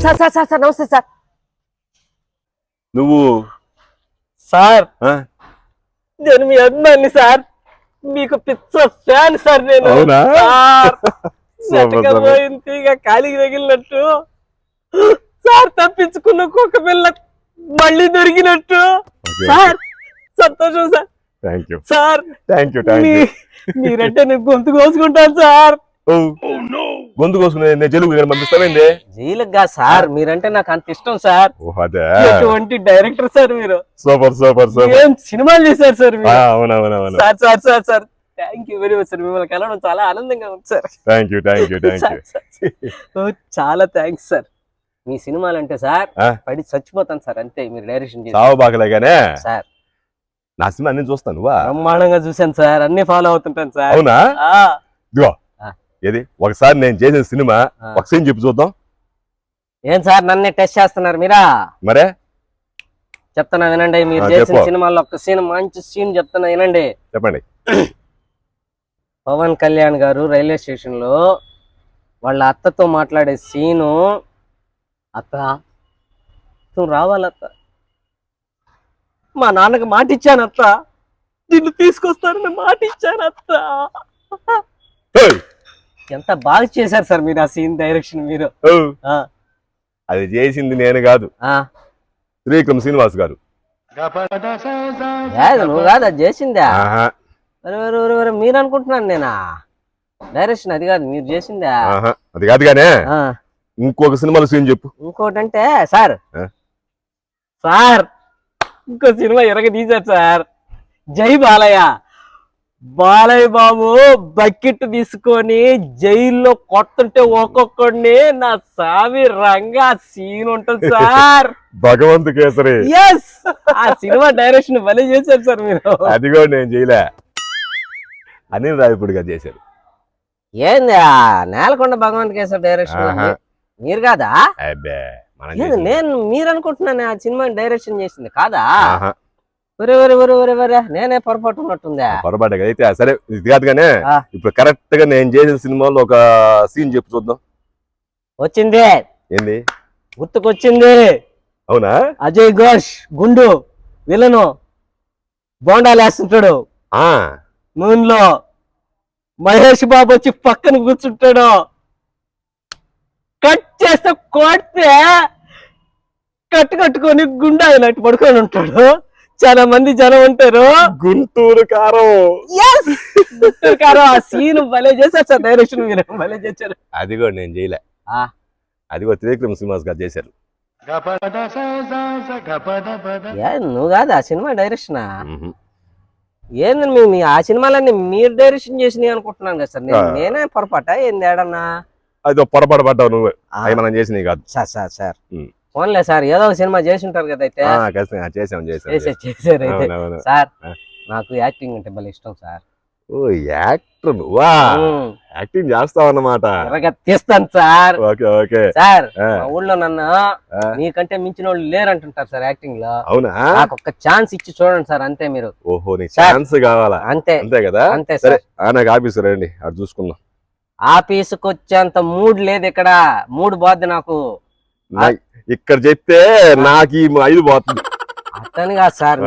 Sir sir sir sir నమస్తే sir. నువ్వు sir నేను మీ అభిమాని సార్, మీకు పిచ్చ ఫ్యాన్ సార్ నేను. అవునా? పోయింది ఇక ఖాళీకి తగిలినట్టు సార్, తప్పించుకున్న కుక్క పిల్ల మళ్ళీ దొరికినట్టు సార్. సంతోషం సార్. సార్ మీరంటే నేను గొంతు కోసుకుంటాను సార్. గొంతు కోసుకునే జైలుకు పంపిస్తానండి. జైలుగా సార్, మీరంటే నాకు అంత ఇష్టం సార్. ఎటువంటి డైరెక్టర్ సార్ మీరు. Super super super. ఏం సినిమాలు చేశారు సార్ మీరు. అవునవునవును sir sir sir sir thank you very much sir. మిమ్మల్ని కలవడం చాలా ఆనందంగా ఉంది sir. Thank you thank you thank you. చాలా థ్యాంక్స్ సార్. మీ సినిమాలు అంటే సార్ పడి చచ్చిపోతాను సార్. అంతే మీరు డైరెక్షన్ సావు బాగలేగానే సార్. నా సినిమా అన్ని చూస్తాను. బ్రహ్మాండంగా చూశాను సార్, అన్ని ఫాలో అవుతుంటాను సార్. అవునా? ఏది ఒకసారి నేను చేసిన సినిమా ఒక సీన్ చెప్పి చూద్దాం. ఏం సార్ నన్నే టెస్ట్ చేస్తున్నారు మీరా? మరే చెప్తున్నా వినండి. మీరు చేసిన సినిమాల్లో ఒక సీన్, మంచి సీన్ చెప్తున్నా వినండి. చెప్పండి. పవన్ కళ్యాణ్ గారు రైల్వే స్టేషన్ లో వాళ్ళ అత్తతో మాట్లాడే సీను. అత్త నువ్వు రావాలత్త, మా నాన్నకి మాట ఇచ్చాను అత్త, నిన్ను తీసుకొస్తానని మాట ఇచ్చాను అత్త. ఎంత బాగా చేశారు సార్ మీరు ఆ సీన్ డైరెక్షన్. మీరు అది చేసింది నేను కాదు, త్రివిక్రమ్ శ్రీనివాస్ గారు. నువ్వు కాదు అది చేసిందా? మీరు అనుకుంటున్నాను నేనా డైరెక్షన్? అది కాదు మీరు చేసిందా? అది కాదు గానే ఇంకొక సినిమాలో సీన్ చెప్పు. ఇంకోటి అంటే సార్ సార్ ఇంకో సినిమా ఎరగ తీశారు సార్. జై బాలయ్య. బాలయ్య బాబు బకెట్ తీసుకొని జైల్లో కొట్టుంటే ఒక్కొక్కడిని నా సామి రంగా సీన్ ఉంటుంది సార్. భగవంత్ కేసరి. ఎస్, ఆ సినిమా డైరెక్షన్ భలే చేశారు సార్ మీరు. అది కూడా నేను చేయలే, అనిల్ రావిపూడి గారు చేశారు. ఏంది నేలకొండ భగవంత్ కేసరి డైరెక్షన్ మీరు కాదా? నేను మీరు అనుకుంటున్నాను ఆ సినిమా డైరెక్షన్ చేసింది కాదా? నేనే పొరపాటు ఉన్నట్టుందా? పొరపాటు అయితే సరే ఇది కాదు కానీ ఇప్పుడు కరెక్ట్ గా నేను చేసిన సినిమాలో ఒక సీన్ చెప్పు చూద్దాం. వచ్చింది. ఏంది? గుర్తుకొచ్చింది. అవునా? అజయ్ ఘోష్ గుండు విలను బోండాలు వేస్తుంటాడు. మూన్ లో మహేష్ బాబు వచ్చి పక్కన కూర్చుంటాడు. కట్ చేస్తే కొడితే కట్టుకొని గుండా ఇలాంటి పడుకొని ఉంటాడు. చాలా మంది జనం ఉంటారు. గుంటూరు కారం. గుంటూరు కారం. ఆ సీన్ భలే చేశారు సార్ డైరెక్షన్. మీరు భలే చేశారు. అది కూడా నేను చేయలే, అది కూడా త్రివిక్రమ్ శ్రీనివాస్ గారు చేశారు. నువ్వు కాదు ఆ సినిమా డైరెక్షన్? ఏంది మీ ఆ సినిమాలన్నీ మీరు డైరెక్షన్ చేసినాయి అనుకుంటున్నాను కదా సార్. నేనే పొరపాట ఏంది ఏడన్నా? అది పొరపాటు పడ్డావు నువ్వు, అవి మనం చేసినవి కాదు సార్. సార్ సార్ ఫోన్లే సార్, ఏదో ఒక సినిమా చేసి ఉంటారు కదా. అయితే చేశారు అయితే సార్. నాకు యాక్టింగ్ అంటే భలే ఇష్టం సార్. ఓ యాక్టర్, యాక్టింగ్ చేస్తావు అన్నమాట. తీస్తాను సార్. Okay okay sir. మా ఊళ్ళో నన్ను నీకంటే మించిన వాళ్ళు లేరు అంటుంటారు సార్ యాక్టింగ్ లో. అవునా? నాకు ఒక ఛాన్స్ ఇచ్చి చూడండి సార్, అంతే. మీరు ఓహో నీకు ఛాన్స్ కావాలా? అంతే అంతే కదా? అంతే సార్. నాకు ఆఫీసు రండి, అది చూసుకుందాం. ఆఫీసుకు వచ్చేంత మూడ్ లేదు ఇక్కడ. మూడ్ పోద్ది నాకు. ఇక్కడ చెప్తే నాకు ఈ 5 పోతుంది. అతను కాదు సార్.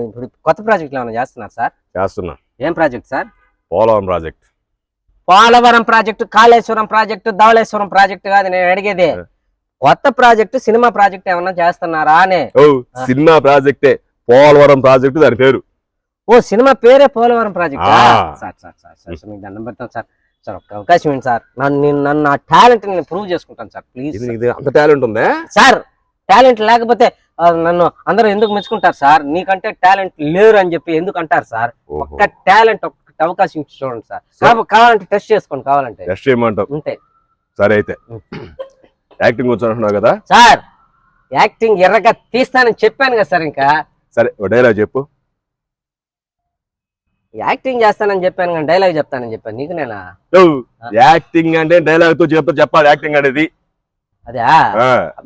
ఇప్పుడు కొత్త ప్రాజెక్ట్ ఏమైనా చేస్తున్నారు సార్? చేస్తున్నా. ఏం project sir? Polavaram project. Polavaram project, Kaleshwaram project, Dhavaleshwaram project కాదు నేను అడిగేది. కొత్త ప్రాజెక్టు, సినిమా ప్రాజెక్ట్ ఏమన్నా చేస్తున్నారా అని. సినిమా ప్రాజెక్టే, పోలవరం ప్రాజెక్టు దాని పేరు. ఓ సినిమా పేరే Polavaram project. Sir sir sir మీకు దండం పెడతాను సార్. సార్ ఒక్క అవకాశం ఏంటి సార్? నన్ను నా టాలెంట్ నేను ప్రూవ్ చేసుకుంటాను సార్ ప్లీజ్. అంత టాలెంట్ ఉందా సార్? టాలెంట్ లేకపోతే నన్ను అందరూ ఎందుకు మెచ్చుకుంటారు సార్? నీకంటే టాలెంట్ లేరు అని చెప్పి ఎందుకు అంటారు సార్? ఒక్క టాలెంట్ ఒక్క అవకాశం ఇచ్చి చూడండి సార్. కావాలంటే టెస్ట్ చేసుకోండి, కావాలంటే టెస్ట్ చేయమంటావు. అంతే. సరే అయితే యాక్టింగ్ వచ్చి కదా సార్? యాక్టింగ్ ఎర్రగా తీస్తానని చెప్పాను కదా సార్. ఇంకా సరే డైలాగ్ చెప్పు. యాక్టింగ్ చేస్తానని చెప్పాను కానీ డైలాగ్ చెప్తానని చెప్పాను నీకు నేనా? యాక్టింగ్ అంటే డైలాగ్ తో చెప్పాలి. యాక్టింగ్ అనేది అదే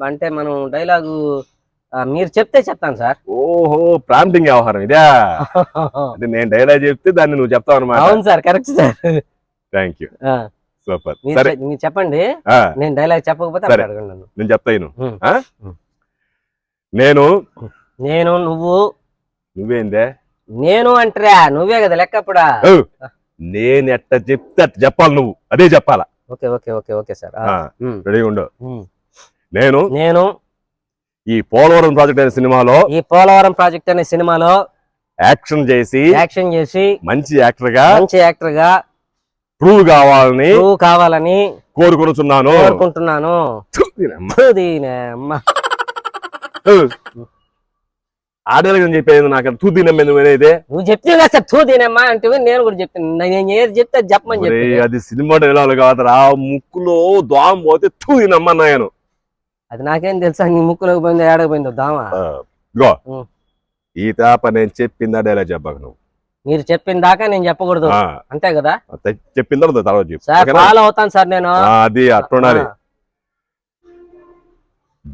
అంటే మనం డైలాగు మీరు చెప్తే చెప్తాను సార్. ఓహో ప్రాంప్టింగ్ వ్యవహారం ఇదే. నేను డైలాగ్ చెప్తే దాన్ని నువ్వు చెప్తావు అన్నమాట. అవును sir, correct sir. Thank you. Super. సరే మీరు చెప్పండి, ఆ, నేను డైలాగ్ చెప్పకపోతే సరే. అప్పుడు అడగండి నన్ను. నేను చెప్తా విను. ఉమ్. ఆ? నేను నేను నువ్వు నువ్వేందే నేను అంటరా నువ్వే కదా లెక్కప్పుడా. ఓ, నేను ఎట్ట చెప్తే అట్ట చెప్పాలి, నువ్వు అదే చెప్పాలా. Okay okay okay okay sir. రెడీగా ఉండు. నేను నేను ఈ పోలవరం ప్రాజెక్ట్ అనే సినిమాలో ఈ పోలవరం ప్రాజెక్ట్ అనే సినిమాలో యాక్షన్ చేసి మంచి యాక్టర్ గా ప్రూవ్ కావాలని కోరుకుంటున్నాను. ఆడేళ్ళని చెప్పేది నాకు తూది నమ్మేది అనేది. నువ్వు చెప్తే సార్ తూదినమ్మా అంటే నేను కూడా చెప్తాను. నేను ఏది చెప్తే చెప్పమని చెప్పి. అది సినిమా డైలాగ్ కాదురా, ముక్కులో దోమ పోతే తూది నమ్మన్నాయను. అది నాకేం తెలుసా, నీ ముక్కులోకి పోయిందో ఏడకపోయిందో దామా. గో ఈ తాప నేను చెప్పిందా డైలాగ్ చెప్పక నువ్వు. మీరు చెప్పిన దాకా నేను చెప్పకూడదు, అంతే కదా. చెప్పిన తర్వాత చెప్పు. సార్ ఫాలో అవుతాను సార్ నేను. అది అట్లుండాలి.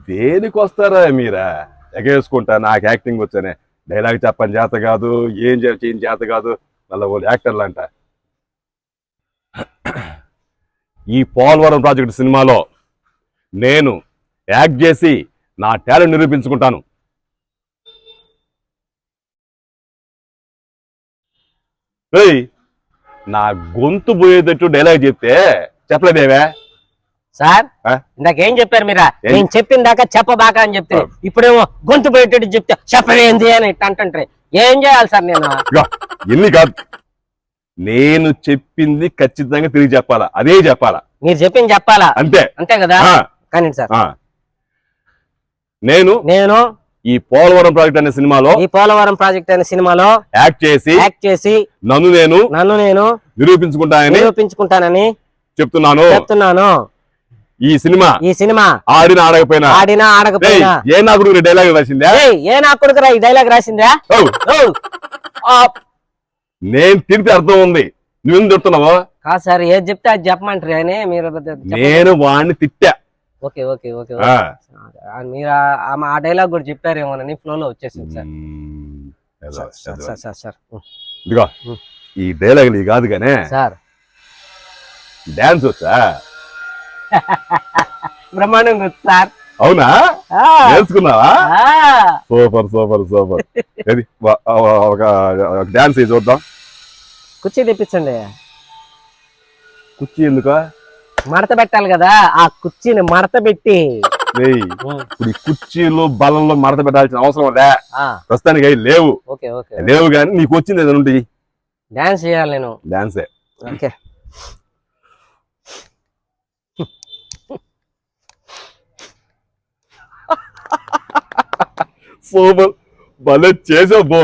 దేనికి వస్తారా మీరా ఎగేసుకుంటా, నాకు యాక్టింగ్ వచ్చానే, డైలాగ్ చెప్పని చేత కాదు, ఏం చేత కాదు, మళ్ళీ వాళ్ళు యాక్టర్లు అంట. ఈ పోలవరం ప్రాజెక్ట్ సినిమాలో నేను యాక్ట్ చేసి నా టాలెంట్ నిరూపించుకుంటాను. నా గొంతు పోయేటట్టు డైలాగ్ చెప్తే చెప్పలేదేవే సార్. ఇందాకేం చెప్పారు మీరా, నేను చెప్పిన దాకా చెప్పబాక అని చెప్తే, ఇప్పుడేమో గొంతు పోయేటట్టు చెప్తే చెప్పలేంది అని అంటుంటారు. ఏం చేయాలి సార్ నేను? ఎన్ని కాదు, నేను చెప్పింది ఖచ్చితంగా తిరిగి చెప్పాలా, అదే చెప్పాలా. మీరు చెప్పింది చెప్పాలా, అంతే అంతే కదా. కానీ సార్ నేను ఈ పోలవరం ప్రాజెక్ట్ అనే సినిమాలో యాక్ట్ చేసి నన్ను నేను నిరూపించుకుంటానని చెప్తున్నాను. ఈ సినిమా ఆడినా ఆడకపోయినా ఏ నా కొడుకు డైలాగ్ రాసిందా? ఈ డైలాగ్ రాసిందా? నేను తిరిగి అర్థం ఉంది, నువ్వు తిడుతున్నావు. కాదు సార్, ఏది చెప్తే అది చెప్పమంటారు అని మీరు. నేను వాడిని తిట్టా. ఓకే ఓకే ఓకే మీరు ఆ డైలాగ్ కూడా చెప్పారేమోనని ఫ్లో లో వచ్చేసింది సార్. ఇదిగో ఈ డైలాగ్ కాదు కానీ సార్, డాన్స్ వచ్చా? బ్రహ్మాండంగా వచ్చు సార్. అవునా, నేర్చుకున్నావా? Super super super. ఒక డాన్స్ చూద్దాం. కుర్చీ తెప్పించండి. కుర్చీ ఎందుకు? మడత పెట్టాలి కదా, ఆ కుర్చీని మడత పెట్టి. ఇప్పుడు ఈ కుర్చీలు బలంలో మడత పెట్టాల్సిన అవసరం లే, ప్రస్తుతానికి అవి లేవు కానీ నీకు వచ్చింది ఏదైనా ఉంటుంది. డాన్స్ చేయాలి నేను. డాన్సే. ఓకే. సూపర్, భలే చేసావు బో.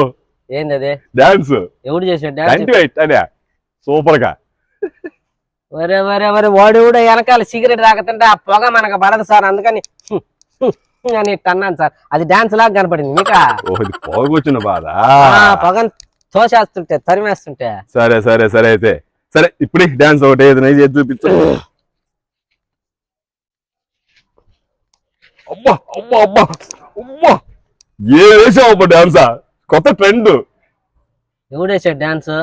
ఏంది అదే డాన్స్? ఎవడు చేసాడు డాన్స్? సూపర్ గా. వరే వరే వరే, వాడు కూడా వెనకాల సిగరెట్ తాగుతుంటే ఆ పొగ మనకు పడదు సార్, అందుకని అని అన్నాను సార్. అది డాన్స్ లాగా కనపడింది మీకు. పొగ వచ్చిన బాధ, పొగను తోసేస్తుంటే తరిమేస్తుంటే. సరే సరే సరే అయితే సరే, ఇప్పుడే డాన్స్ ఒకటి ఏదైనా చూపించు. అబ్బా అబ్బా అబ్బా అబ్బా, ఏ వేసావు అబ్బా డాన్సా? కొత్త ట్రెండ్. ఎవడేసాడు డాన్స్?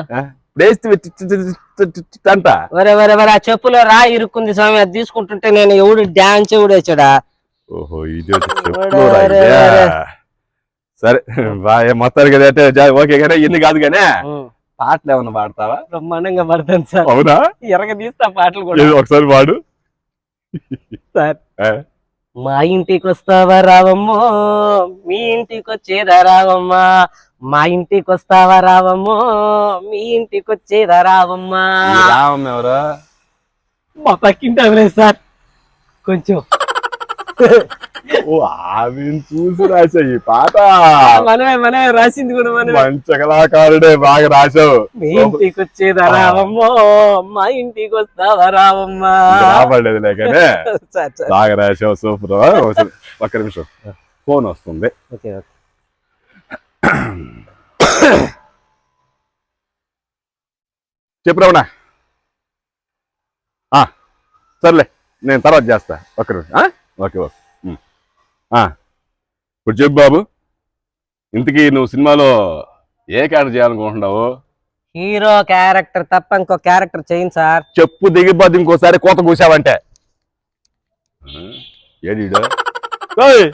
అంట. వరే వరే వరే, ఆ చెప్పులో రా ఇరుక్కుంది స్వామి, అది తీసుకుంటుంటే నేను ఎవడు డాన్స్ ఎవడేసాడా? ఓహో, ఇది సరే మొత్తానికి కదా. ఓకే కానీ ఎన్ని కాదు కానీ పాటలు ఏమన్నా పాడతావా? బ్రహ్మాండంగా పడతాను సార్. అవునా? ఎరగ తీస్తా పాటలు కూడా. ఒకసారి పాడు సార్. మా ఇంటికి వస్తావా రావమ్మో, మీ ఇంటికి వచ్చేదా రావమ్మా, మా ఇంటికి వస్తావా రావమ్మో, మీ ఇంటికి వచ్చేదా రావమ్మా. రావమ్మ ఎవరు? మా పక్కింటి అవలేదు సార్. కొంచెం చూసి రాసా ఈ పాట. మనమే రాసింది కూడా మనమే. మంచి కళాకారుడే, బాగా రాసావు. మీ ఇంటికి వచ్చేదా రావమ్మో, మా ఇంటికి వస్తావా రావమ్మా. రాబడలేదులే కానీ బాగా రాసావు, సూపర్. ఒక్క నిమిషం, ఫోన్ వస్తుంది. Okay okay. చెప్పు రమణ. సర్లే, నేను తర్వాత చేస్తా. ఒక్క నిమిషం. Okay okay. ఇప్పుడు చెప్పు బాబు, ఇంతకీ నువ్వు సినిమాలో ఏ క్యారెక్టర్ చేయాలనుకుంటున్నావు? హీరో క్యారెక్టర్ తప్ప ఇంకో క్యారెక్టర్ చేయండి సార్. చెప్పు దిగిపోద్ది ఇంకోసారి కోత కూసావంటే. ఏడీడు? ఓయ్